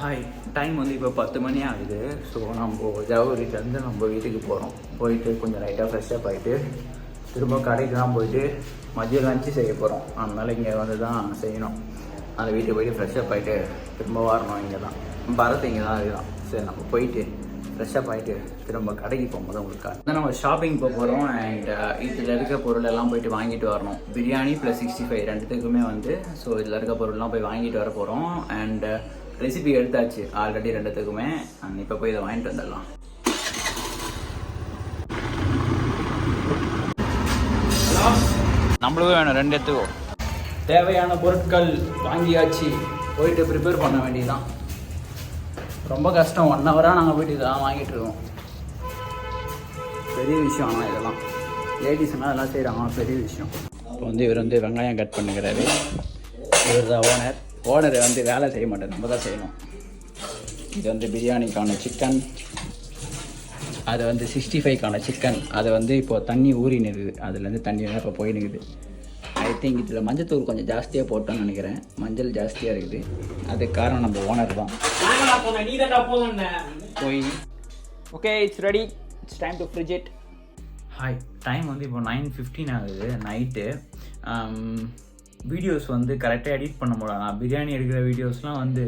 Hi, time வந்து இப்போ 10 மணி ஆகுது. ஸோ நம்ம ஜவஹர்லேருந்து நம்ம வீட்டுக்கு போகிறோம். போயிட்டு கொஞ்சம் லைட்டாக ஃப்ரெஷ்ஷப் ஆகிட்டு திரும்ப கடைக்கு தான் போயிட்டு மதியம் லஞ்சு செய்ய போகிறோம். அதனால் இங்கே வந்து தான் செய்யணும். அந்த வீட்டுக்கு போயிட்டு ஃப்ரெஷ்ஷப் ஆகிட்டு திரும்ப வரணும். இங்கே தான் பரத் இங்கே தான் இருக்கலாம். சரி, நம்ம போயிட்டு ஃப்ரெஷ்ஷப் ஆகிட்டு திரும்ப கடைக்கு போகும்போது உங்களுக்கு அதான் நம்ம ஷாப்பிங் போக போகிறோம். அண்ட் இதில் இருக்க பொருள் எல்லாம் போயிட்டு வாங்கிட்டு வரணும். பிரியாணி ப்ளஸ் 65 ரெண்டுத்துக்குமே வந்து ஸோ இதில் இருக்க பொருள்லாம் போய் வாங்கிட்டு வர போகிறோம். அண்ட் ரெசிபி எடுத்தாச்சு ஆல்ரெடி ரெண்டுத்துக்குமே. இப்போ போய் இதை வாங்கிட்டு வந்துடலாம். நம்மளுக்கும் வேணும் ரெண்டு இடத்துக்கும் தேவையான பொருட்கள் வாங்கியாச்சு. போயிட்டு ப்ரிப்பேர் பண்ண வேண்டியதுதான். ரொம்ப கஷ்டம். 1 ஹவராக நாங்கள் போயிட்டு இதெல்லாம் வாங்கிட்டு இருக்கோம். பெரிய விஷயம். ஆனால் இதெல்லாம் லேடிஸ்னால் அதெல்லாம் செய்கிறாங்க, பெரிய விஷயம். இப்போ வந்து இவர் வந்து வெங்காயம் கட் பண்ணுகிறாரு. இவர் தான் ஓனர் வந்து வேலை செய்ய மாட்டார், நம்ம தான் செய்யணும். இது வந்து பிரியாணிக்கான சிக்கன், அது வந்து 65க்கான சிக்கன். அது வந்து இப்போது தண்ணி ஊறின்னு இருக்குது. அதுலேருந்து தண்ணி எல்லாம் இப்போ போயினுக்குது. ஐ திங்க் இதில் மஞ்சத்தூள் கொஞ்சம் ஜாஸ்தியாக போட்டோன்னு நினைக்கிறேன். மஞ்சள் ஜாஸ்தியாக இருக்குது. அதுக்கு காரணம் நம்ம ஓனர் தான். போய் okay, it's ready, it's time to fridge it. Hi, time வந்து இப்போ 9:15 ஆகுது நைட்டு. வீடியோஸ் வந்து கரெக்டாக எடிட் பண்ண முடியல. நான் பிரியாணி எடுக்கிற வீடியோஸ்லாம் வந்து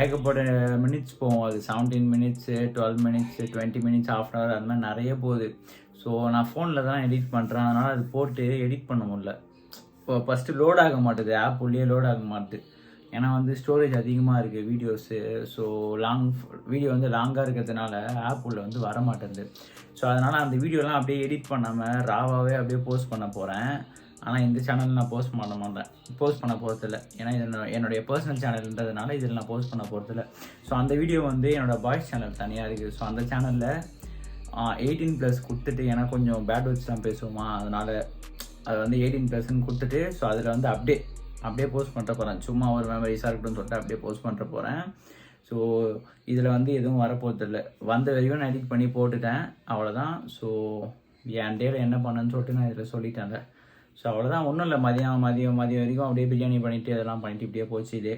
ஏகப்பட்ட மினிட்ஸ் போகும். அது 17 மினிட்ஸு, 12 மினிட்ஸு, 20 மினிட்ஸ், ½ ஹவர், அது மாதிரி நிறைய போகுது. ஸோ நான் ஃபோனில் தான் எடிட் பண்ணுறேன். அதனால் அது போட்டு எடிட் பண்ண முடியல. இப்போ ஃபஸ்ட்டு லோட் ஆக மாட்டுது, ஆப் உள்ளே லோட் ஆக மாட்டுது. ஏன்னா வந்து ஸ்டோரேஜ் அதிகமாக இருக்குது வீடியோஸு. ஸோ வீடியோ வந்து லாங்காக இருக்கிறதுனால ஆப் உள்ள வந்து வர மாட்டேங்குது. ஸோ அதனால் அந்த வீடியோலாம் அப்படியே எடிட் பண்ணாமல் ராவாகவே அப்படியே போஸ்ட் பண்ண போகிறேன். ஆனால் இந்த சேனலில் நான் போஸ்ட் பண்ண போகிறதில்ல. ஏன்னா இது என்னுடைய பர்சனல் சேனல்ன்றதுனால இதில் நான் போஸ்ட் பண்ண போகிறதில்ல. ஸோ அந்த வீடியோ வந்து என்னோடய பாய்ஸ் சேனல் தனியாக இருக்குது. ஸோ அந்த சேனலில் 18+ கொடுத்துட்டு, ஏன்னா கொஞ்சம் பேட் வேர்ட்ஸ் தான் பேசுவோமா, அதனால் அது வந்து 18+ கொடுத்துட்டு ஸோ அதில் வந்து அப்படியே போஸ்ட் பண்ணுற போகிறேன். சும்மா ஒரு மெமரிஸாக இருக்கட்டும்னு சொல்லிட்டு அப்படியே போஸ்ட் பண்ணுற போகிறேன். ஸோ இதில் வந்து எதுவும் வரப்போகிறதில்ல. வந்த வரைக்கும் நான் எடிட் பண்ணி போட்டுட்டேன், அவ்வளோதான். ஸோ என் டேயில் என்ன பண்ணேன்னு சொல்லிட்டு நான் இதில் சொல்லிட்டேன். ஸோ அவ்வளோதான், ஒன்றும் இல்லை. மதியம் வரைக்கும் அப்படியே பிரியாணி பண்ணிவிட்டு இதெல்லாம் பண்ணிட்டு இப்படியே போச்சு இது.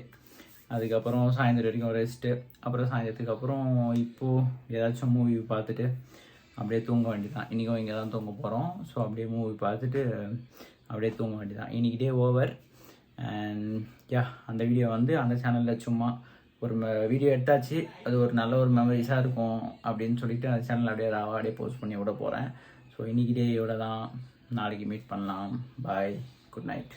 அதுக்கப்புறம் சாயந்தரம் வரைக்கும் ரெஸ்ட்டு. அப்புறம் சாயந்தரத்துக்கு அப்புறம் இப்போது ஏதாச்சும் மூவி பார்த்துட்டு அப்படியே தூங்க வேண்டியதான். இன்றைக்கும் இங்கே தான் தூங்க போகிறோம். ஸோ அப்படியே மூவி பார்த்துட்டு அப்படியே தூங்க வேண்டியதான். இன்றைக்கி டே ஓவர். அண்ட் அந்த வீடியோ வந்து அந்த சேனலில் சும்மா ஒரு வீடியோ எடுத்தாச்சு. அது ஒரு நல்ல ஒரு மெமரிஸாக இருக்கும் அப்படின்னு சொல்லிட்டு அந்த சேனலில் அப்படியே போஸ்ட் பண்ணி விட போகிறேன். ஸோ இன்றைக்கி டே இவ்வளோ தான். நாளைக்கு மீட் பண்ணலாம். பாய், குட் நைட்.